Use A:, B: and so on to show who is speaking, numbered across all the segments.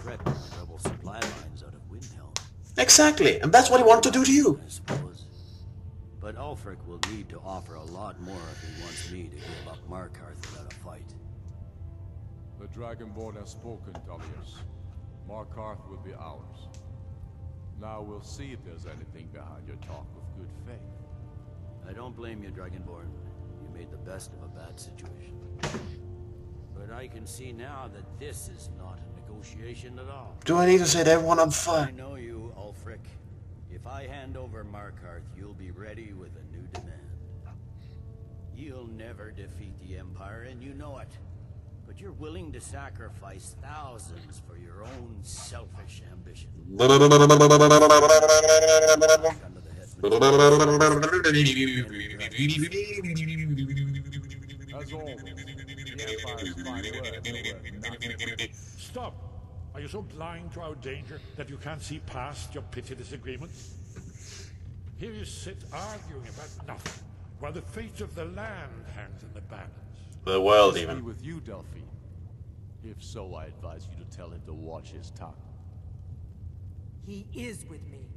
A: threaten the rebel supply lines out of Windhelm.
B: Exactly, and that's what he wanted to do to you.
A: I suppose. But Ulfric will need to offer a lot more if he wants me to give up Markarth without a fight.
C: The Dragonborn has spoken, Tullius. Markarth will be ours. Now we'll see if there's anything behind your talk of good faith.
A: I don't blame you, Dragonborn. You made the best of a bad situation. But I can see now that this is not a negotiation at all.
B: Do I need to set everyone on fire?
A: I know you, Ulfric. If I hand over Markarth, you'll be ready with a new demand. You'll never defeat the Empire, and you know it. But you're willing to sacrifice thousands for your own selfish ambition.
D: Stop! Are you so blind to our danger that you can't see past your pitiless agreements? Here you sit arguing about nothing, while the fate of the land hangs in the balance.
B: The world,
C: Is he
B: even.
C: with you, Delphine? If so, I advise you to tell him to watch his tongue.
E: He is with me.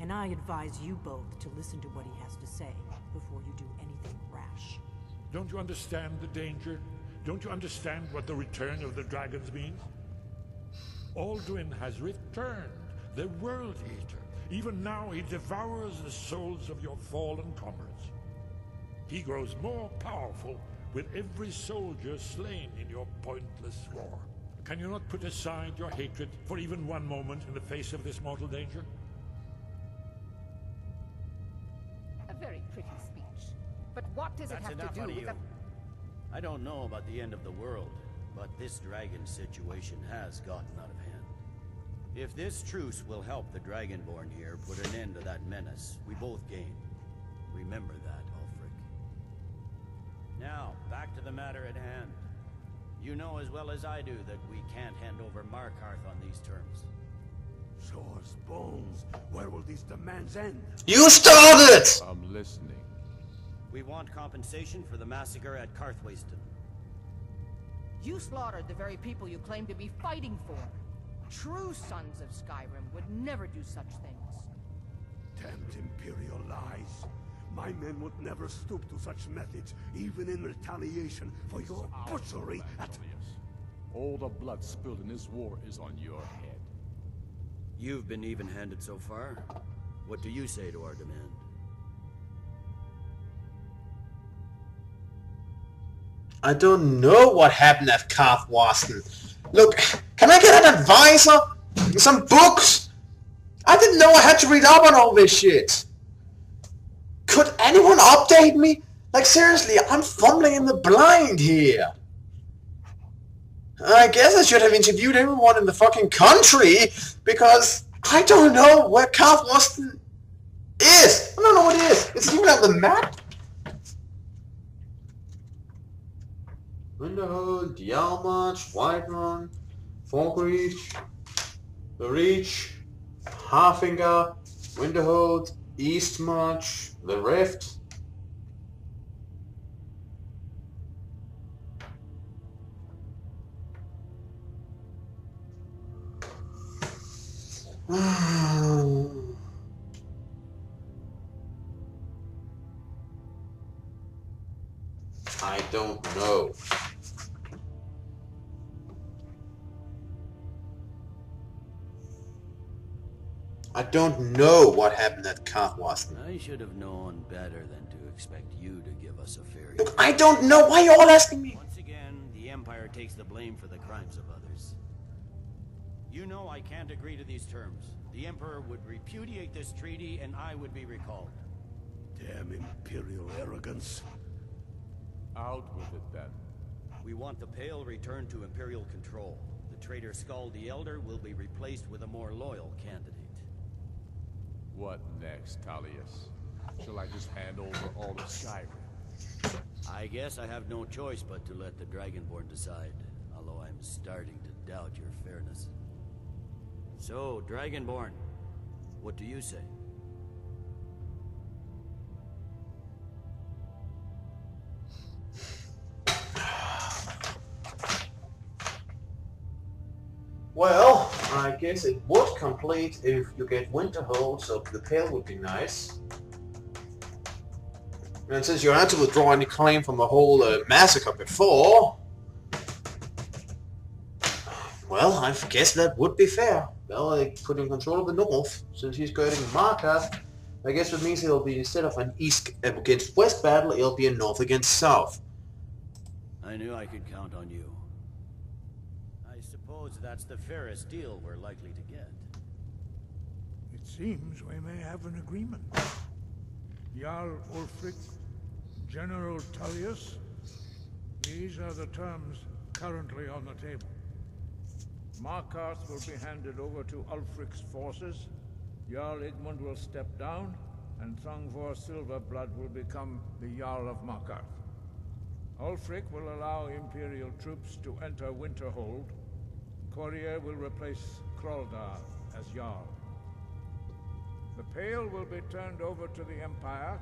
E: And I advise you both to listen to what he has to say before you do anything rash.
D: Don't you understand the danger? Don't you understand what the return of the dragons means? Alduin has returned, the World Eater. Even now he devours the souls of your fallen comrades. He grows more powerful with every soldier slain in your pointless war. Can you not put aside your hatred for even one moment in the face of this mortal danger?
F: A very pretty speech. But what does it have to do with the...
A: I don't know about the end of the world, but this dragon situation has gotten out of hand. If this truce will help the Dragonborn here put an end to that menace, we both gain. Remember that, Ulfric. Now, back to the matter at hand. You know as well as I do that we can't hand over Markarth on these terms.
G: Swords, bones, where will these demands end?
B: You started!
C: I'm listening.
A: We want compensation for the massacre at Karthwasten.
F: You slaughtered the very people you claim to be fighting for. True sons of Skyrim would never do such things.
G: Damned Imperial lies. My men would never stoop to such methods, even in retaliation for your butchery at...
C: All the blood spilled in this war is on your head.
A: You've been even-handed so far. What do you say to our demand?
B: I don't know what happened at Karthwasten. Look, can I get an advisor? Some books? I didn't know I had to read up on all this shit. Could anyone update me? Like seriously, I'm fumbling in the blind here. I guess I should have interviewed everyone in the fucking country, because I don't know where Karthwasten is. I don't know what it is. It's even on the map. Winterhold, Dialmarch, Whiterun, Forkreach, The Reach, Harfinger, Winterhold, Eastmarch, The Rift. I don't know. I don't know what happened at Karthwasten.
A: I should have known better than to expect you to give us a fair...
B: Look, I don't know. Why are you all asking me?
A: Once again, the Empire takes the blame for the crimes of others. You know I can't agree to these terms. The Emperor would repudiate this treaty and I would be recalled.
G: Damn Imperial arrogance.
C: Out with it then.
A: We want the Pale returned to Imperial control. The traitor Skull the Elder will be replaced with a more loyal candidate.
C: What next, Tullius? Shall I just hand over all of Skyrim?
A: I guess I have no choice but to let the Dragonborn decide, although I'm starting to doubt your fairness. So, Dragonborn, what do you say?
B: Well, I guess it would complete if you get Winterhold, so the Pale would be nice. And since you had to withdraw any claim from the whole massacre before, well, I guess that would be fair. Well, they put in control of the north, since he's guarding Markarth. I guess it means it'll be, instead of an east against west battle, it'll be a north against south.
A: I knew I could count on you. I suppose that's the fairest deal we're likely to get.
D: It seems we may have an agreement. Jarl Ulfric, General Tullius, these are the terms currently on the table. Markarth will be handed over to Ulfric's forces, Jarl Igmund will step down, and Thongvor Silverblood will become the Jarl of Markarth. Ulfric will allow Imperial troops to enter Winterhold. Courier will replace Kraldar as Jarl. The Pale will be turned over to the Empire.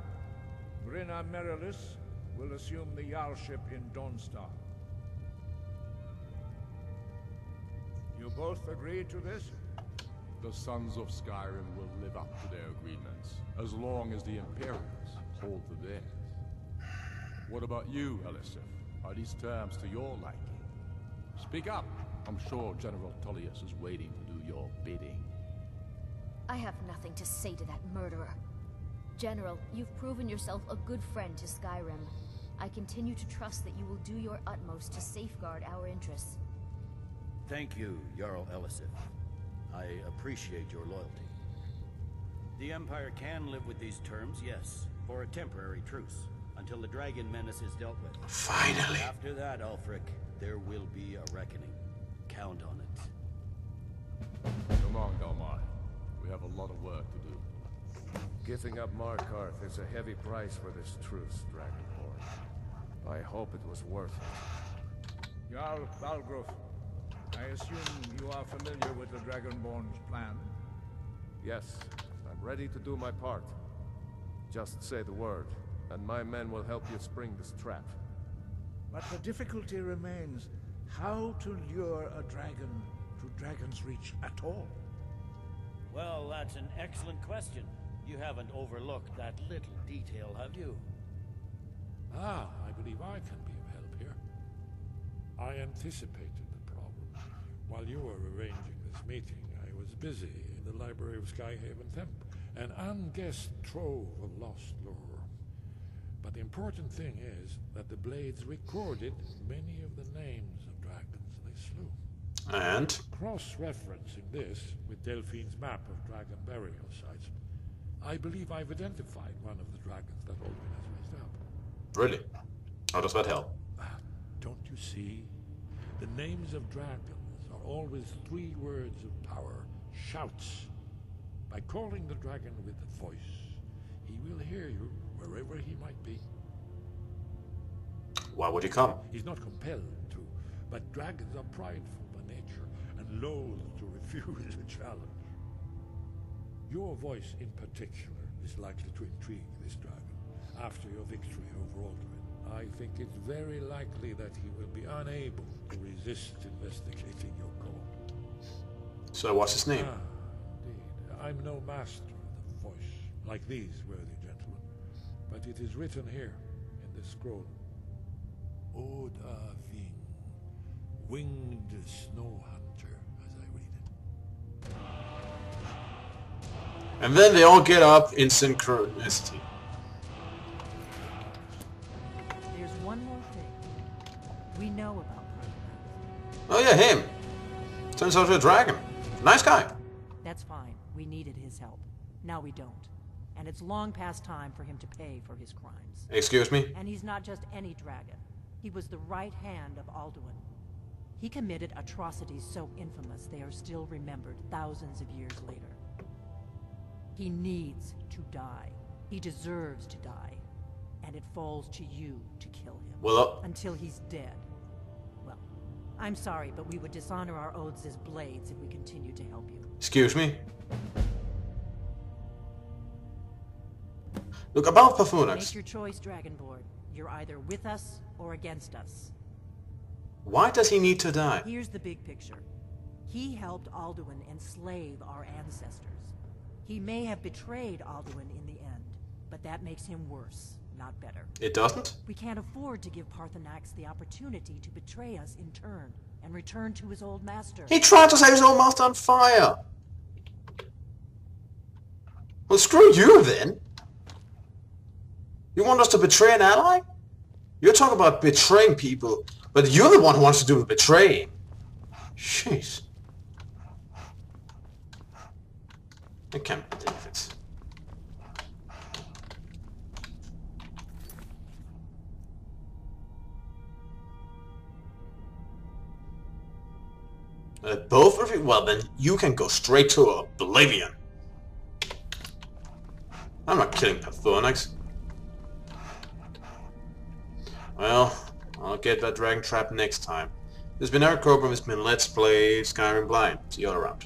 D: Brynna Merilis will assume the Jarlship in Dawnstar. You both agree to this?
C: The Sons of Skyrim will live up to their agreements, as long as the Imperials hold to theirs. What about you, Elisif? Are these terms to your liking? Speak up! I'm sure General Tullius is waiting to do your bidding.
H: I have nothing to say to that murderer. General, you've proven yourself a good friend to Skyrim. I continue to trust that you will do your utmost to safeguard our interests.
A: Thank you, Jarl Elisif. I appreciate your loyalty. The Empire can live with these terms, yes, for a temporary truce, until the dragon menace is dealt with.
B: Finally.
A: After that, Ulfric, there will be a reckoning. Count on it.
C: Come on, Dalmar. We have a lot of work to do.
I: Giving up Markarth is a heavy price for this truce, Dragonborn. I hope it was worth it.
D: Jarl Balgruf, I assume you are familiar with the Dragonborn's plan?
I: Yes, I'm ready to do my part. Just say the word, and my men will help you spring this trap.
D: But the difficulty remains how to lure a dragon to Dragon's Reach at all.
A: Well, that's an excellent question. You haven't overlooked that little detail, have you?
D: Ah, I believe I can be of help here. I anticipated the problem. While you were arranging this meeting, I was busy in the library of Skyhaven Temp, an unguessed trove of lost lore. But the important thing is that the Blades recorded many of the names of dragons they slew.
B: And?
D: Cross-referencing this with Delphine's map of dragon burial sites, I believe I've identified one of the dragons that Alduin has raised up.
B: Really? How does that help?
D: Don't you see? The names of dragons are always 3 words of power, shouts. By calling the dragon with a voice, he will hear you wherever he might be.
B: Why would he come?
D: He's not compelled to, but dragons are prideful by nature and loath to refuse a challenge. Your voice in particular is likely to intrigue this dragon after your victory over Alduin. I think it's very likely that he will be unable to resist investigating your call.
B: So what's his name?
D: Indeed. I'm no master of the voice, like these worthy gentlemen, but it is written here in this scroll. Oda Ving, winged snow hunter, as I read it.
B: And then they all get up in synchronicity.
E: There's one more thing. We know about Kroganath.
B: Oh yeah, him. Turns out to be a dragon. Nice guy.
E: That's fine. We needed his help. Now we don't. And it's long past time for him to pay for his crimes.
B: Excuse me?
E: And he's not just any dragon. He was the right hand of Alduin. He committed atrocities so infamous they are still remembered thousands of years later. He needs to die. He deserves to die. And it falls to you to kill him.
B: Well,
E: until he's dead. Well, I'm sorry, but we would dishonor our oaths as blades if we continued to help you.
B: excuse me? Look, about
E: Make
B: Pafunax.
E: your choice, Dragonborn. You're either with us or against us.
B: Why does he need to die?
E: Here's the big picture. He helped Alduin enslave our ancestors. He may have betrayed Alduin in the end, but that makes him worse, not better.
B: It doesn't?
E: We can't afford to give Parthenax the opportunity to betray us in turn and return to his old master.
B: He tried to set his old master on fire. Well, screw you then. You want us to betray an ally? You're talking about betraying people, but you're the one who wants to do the betraying. Jeez. I can't believe it. Both of you? Well, then you can go straight to oblivion. I'm not killing Parthenax. Well, I'll get that dragon trap next time. This has been Eric Cobram, it's been Let's Play Skyrim Blind. See you all around.